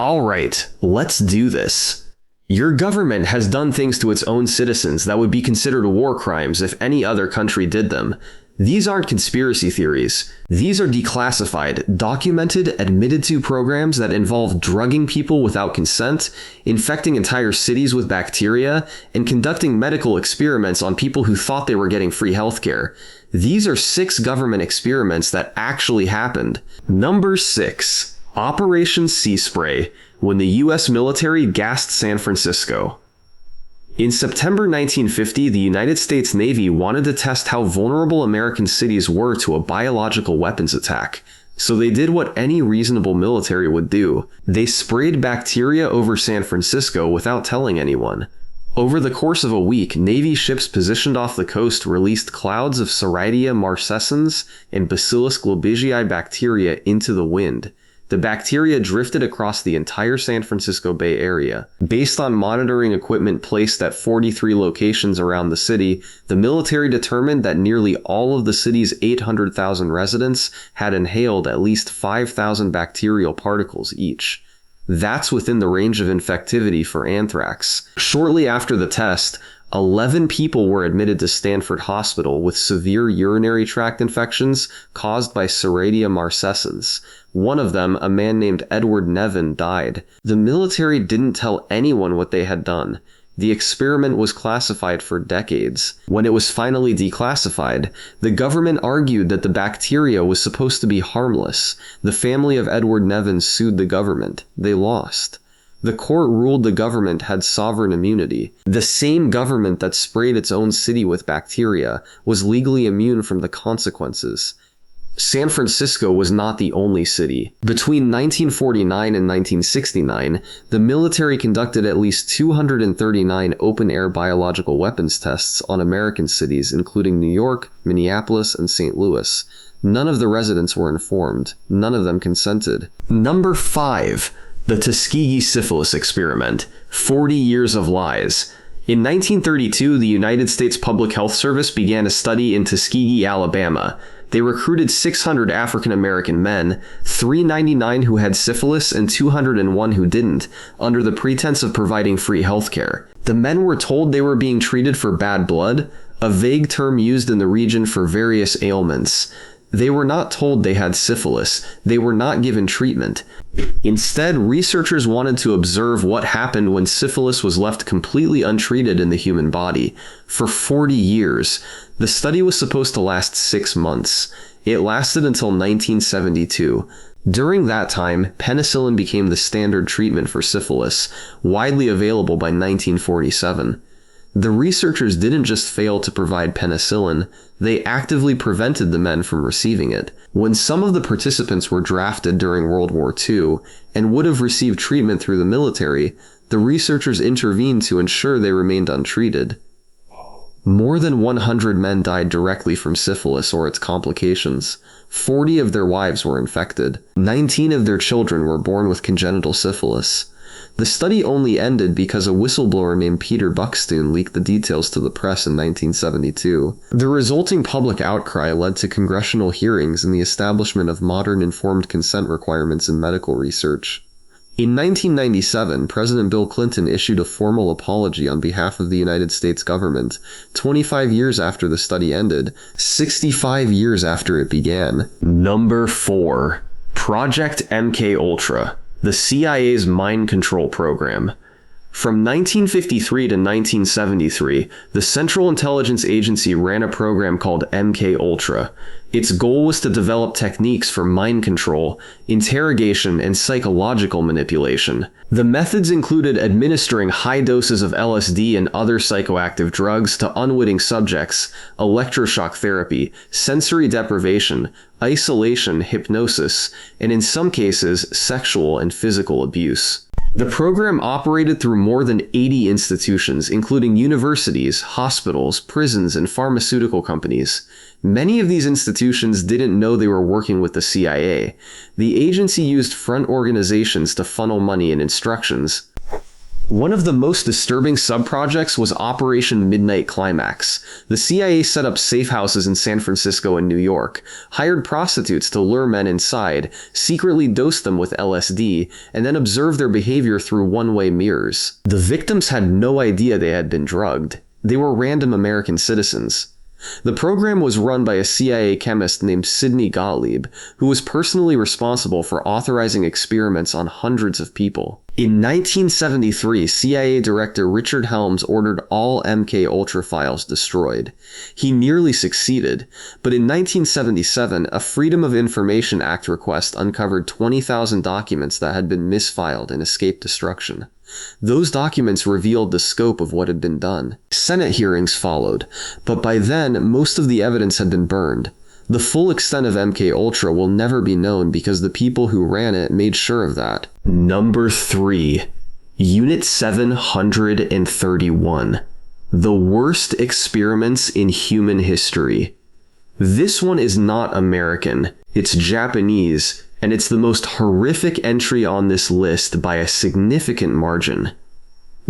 Alright, let's do this. Your government has done things to its own citizens that would be considered war crimes if any other country did them. These aren't conspiracy theories. These are declassified, documented, admitted to programs that involve drugging people without consent, infecting entire cities with bacteria, and conducting medical experiments on people who thought they were getting free healthcare. These are 6 government experiments that actually happened. Number 6. Operation Sea Spray, when the US military gassed San Francisco. In September 1950, the United States Navy wanted to test how vulnerable American cities were to a biological weapons attack. So they did what any reasonable military would do. They sprayed bacteria over San Francisco without telling anyone. Over the course of a week, Navy ships positioned off the coast released clouds of Serratia marcescens and Bacillus globigii bacteria into the wind. The bacteria drifted across the entire San Francisco Bay Area. Based on monitoring equipment placed at 43 locations around the city, the military determined that nearly all of the city's 800,000 residents had inhaled at least 5,000 bacterial particles each. That's within the range of infectivity for anthrax. Shortly after the test, 11 people were admitted to Stanford Hospital with severe urinary tract infections caused by Serratia marcescens. One of them, a man named Edward Nevin, died. The military didn't tell anyone what they had done. The experiment was classified for decades. When it was finally declassified, the government argued that the bacteria was supposed to be harmless. The family of Edward Nevin sued the government. They lost. The court ruled the government had sovereign immunity. The same government that sprayed its own city with bacteria was legally immune from the consequences. San Francisco was not the only city. Between 1949 and 1969, the military conducted at least 239 open-air biological weapons tests on American cities, including New York, Minneapolis, and St. Louis. None of the residents were informed. None of them consented. Number 5. The Tuskegee Syphilis Experiment, 40 Years of Lies. In 1932, the United States Public Health Service began a study in Tuskegee, Alabama. They recruited 600 African-American men, 399 who had syphilis and 201 who didn't, under the pretense of providing free healthcare. The men were told they were being treated for bad blood, a vague term used in the region for various ailments. They were not told they had syphilis. They were not given treatment. Instead, researchers wanted to observe what happened when syphilis was left completely untreated in the human body. For 40 years, the study was supposed to last 6 months. It lasted until 1972. During that time, penicillin became the standard treatment for syphilis, widely available by 1947. The researchers didn't just fail to provide penicillin, they actively prevented the men from receiving it. When some of the participants were drafted during World War II and would have received treatment through the military, the researchers intervened to ensure they remained untreated. More than 100 men died directly from syphilis or its complications. 40 of their wives were infected. 19 of their children were born with congenital syphilis. The study only ended because a whistleblower named Peter Buxton leaked the details to the press in 1972. The resulting public outcry led to congressional hearings and the establishment of modern informed consent requirements in medical research. In 1997, President Bill Clinton issued a formal apology on behalf of the United States government, 25 years after the study ended, 65 years after it began. Number 4. Project MKUltra. The CIA's mind control program. From 1953 to 1973, the Central Intelligence Agency ran a program called MKUltra. Its goal was to develop techniques for mind control, interrogation, and psychological manipulation. The methods included administering high doses of LSD and other psychoactive drugs to unwitting subjects, electroshock therapy, sensory deprivation, isolation, hypnosis, and in some cases, sexual and physical abuse. The program operated through more than 80 institutions, including universities, hospitals, prisons, and pharmaceutical companies. Many of these institutions didn't know they were working with the CIA. The agency used front organizations to funnel money and instructions. One of the most disturbing subprojects was Operation Midnight Climax. The CIA set up safe houses in San Francisco and New York, hired prostitutes to lure men inside, secretly dosed them with LSD, and then observed their behavior through one-way mirrors. The victims had no idea they had been drugged. They were random American citizens. The program was run by a CIA chemist named Sidney Gottlieb, who was personally responsible for authorizing experiments on hundreds of people. In 1973, CIA Director Richard Helms ordered all MKUltra files destroyed. He nearly succeeded, but in 1977, a Freedom of Information Act request uncovered 20,000 documents that had been misfiled and escaped destruction. Those documents revealed the scope of what had been done. Senate hearings followed, but by then, most of the evidence had been burned. The full extent of MKUltra will never be known because the people who ran it made sure of that. Number 3. Unit 731. The worst experiments in human history. This one is not American, it's Japanese, and it's the most horrific entry on this list by a significant margin.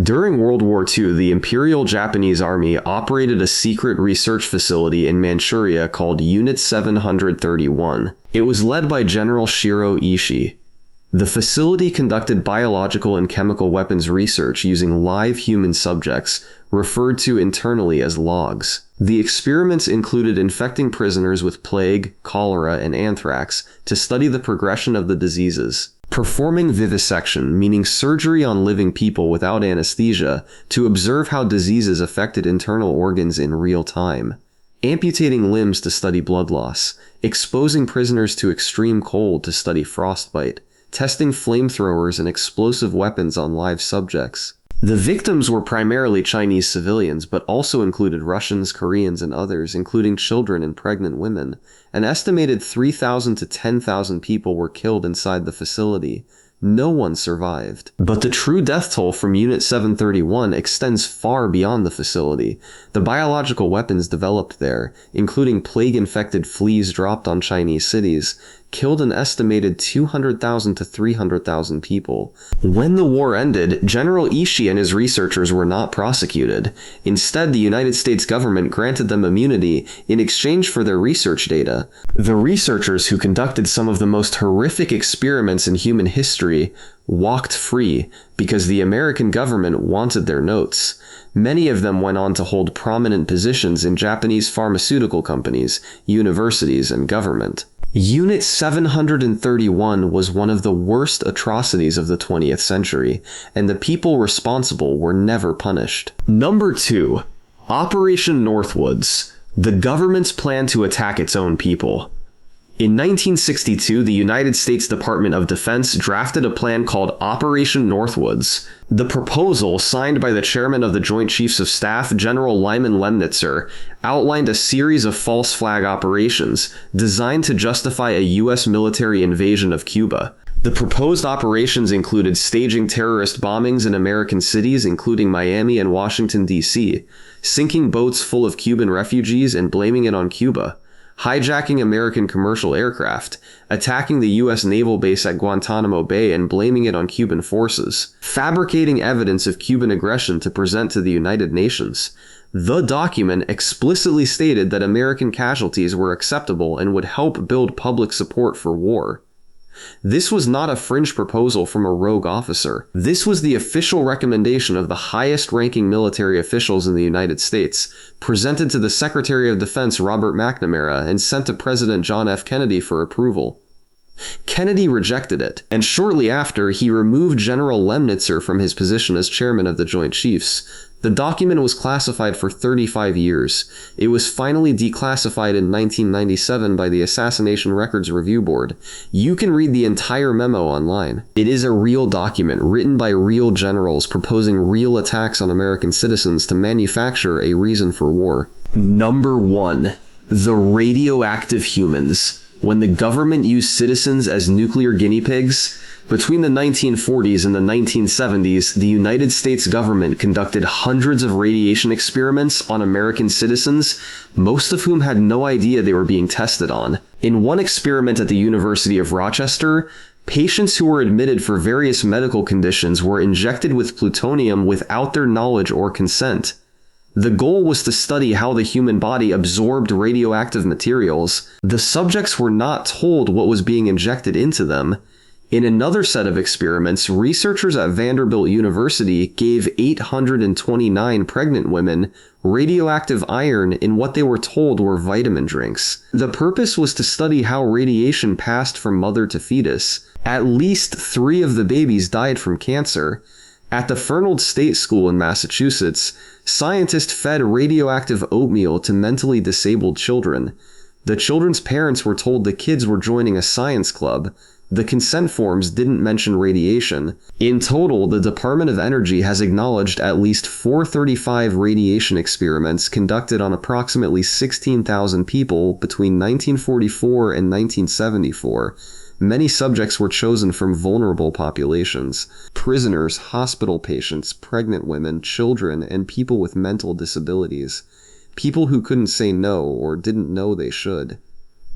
During World War II, the Imperial Japanese Army operated a secret research facility in Manchuria called Unit 731. It was led by General Shiro Ishii. The facility conducted biological and chemical weapons research using live human subjects, referred to internally as logs. The experiments included infecting prisoners with plague, cholera, and anthrax to study the progression of the diseases, performing vivisection, meaning surgery on living people without anesthesia, to observe how diseases affected internal organs in real time, amputating limbs to study blood loss, exposing prisoners to extreme cold to study frostbite, testing flamethrowers and explosive weapons on live subjects. The victims were primarily Chinese civilians, but also included Russians, Koreans, and others, including children and pregnant women. An estimated 3,000 to 10,000 people were killed inside the facility. No one survived. But the true death toll from Unit 731 extends far beyond the facility. The biological weapons developed there, including plague-infected fleas dropped on Chinese cities, killed an estimated 200,000 to 300,000 people. When the war ended, General Ishii and his researchers were not prosecuted. Instead, the United States government granted them immunity in exchange for their research data. The researchers who conducted some of the most horrific experiments in human history walked free because the American government wanted their notes. Many of them went on to hold prominent positions in Japanese pharmaceutical companies, universities, and government. Unit 731 was one of the worst atrocities of the 20th century, and the people responsible were never punished. Number 2. Operation Northwoods. The government's plan to attack its own people. In 1962, the United States Department of Defense drafted a plan called Operation Northwoods. The proposal, signed by the chairman of the Joint Chiefs of Staff, General Lyman Lemnitzer, outlined a series of false flag operations designed to justify a U.S. military invasion of Cuba. The proposed operations included staging terrorist bombings in American cities, including Miami and Washington, D.C., sinking boats full of Cuban refugees and blaming it on Cuba, hijacking American commercial aircraft, attacking the U.S. naval base at Guantanamo Bay and blaming it on Cuban forces, fabricating evidence of Cuban aggression to present to the United Nations. The document explicitly stated that American casualties were acceptable and would help build public support for war. This was not a fringe proposal from a rogue officer. This was the official recommendation of the highest-ranking military officials in the United States, presented to the Secretary of Defense Robert McNamara and sent to President John F. Kennedy for approval. Kennedy rejected it, and shortly after, he removed General Lemnitzer from his position as chairman of the Joint Chiefs. The document was classified for 35 years. It was finally declassified in 1997 by the Assassination Records Review Board. You can read the entire memo online. It is a real document written by real generals proposing real attacks on American citizens to manufacture a reason for war. Number 1. The radioactive humans. When the government used citizens as nuclear guinea pigs, between the 1940s and the 1970s, the United States government conducted hundreds of radiation experiments on American citizens, most of whom had no idea they were being tested on. In one experiment at the University of Rochester, Patients who were admitted for various medical conditions were injected with plutonium without their knowledge or consent. The goal was to study how the human body absorbed radioactive materials. The subjects were not told what was being injected into them. In another set of experiments, researchers at Vanderbilt University gave 829 pregnant women radioactive iron in what they were told were vitamin drinks. The purpose was to study how radiation passed from mother to fetus. At least 3 of the babies died from cancer. At the Fernald State School in Massachusetts, scientists fed radioactive oatmeal to mentally disabled children. The children's parents were told the kids were joining a science club. The consent forms didn't mention radiation. In total, the Department of Energy has acknowledged at least 435 radiation experiments conducted on approximately 16,000 people between 1944 and 1974. Many subjects were chosen from vulnerable populations: prisoners, hospital patients, pregnant women, children, and people with mental disabilities. People who couldn't say no or didn't know they should.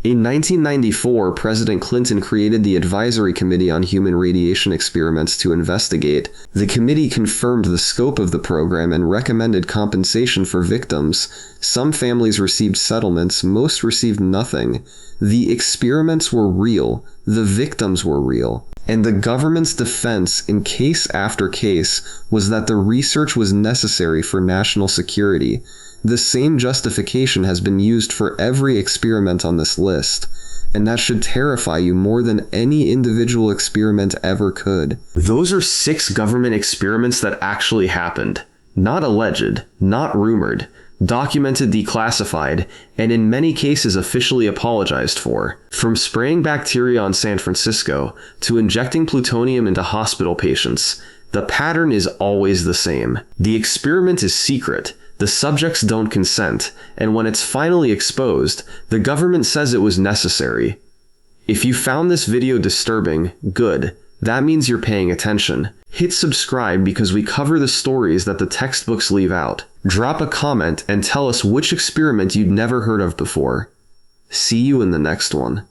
In 1994, President Clinton created the Advisory Committee on Human Radiation Experiments to investigate. The committee confirmed the scope of the program and recommended compensation for victims. Some families received settlements, most received nothing. The experiments were real, the victims were real, and the government's defense in case after case was that the research was necessary for national security. The same justification has been used for every experiment on this list, and that should terrify you more than any individual experiment ever could. Those are 6 government experiments that actually happened. Not alleged, not rumored, documented, declassified, and in many cases officially apologized for. From spraying bacteria on San Francisco to injecting plutonium into hospital patients, the pattern is always the same. The experiment is secret. The subjects don't consent, and when it's finally exposed, the government says it was necessary. If you found this video disturbing, good. That means you're paying attention. Hit subscribe because we cover the stories that the textbooks leave out. Drop a comment and tell us which experiment you'd never heard of before. See you in the next one.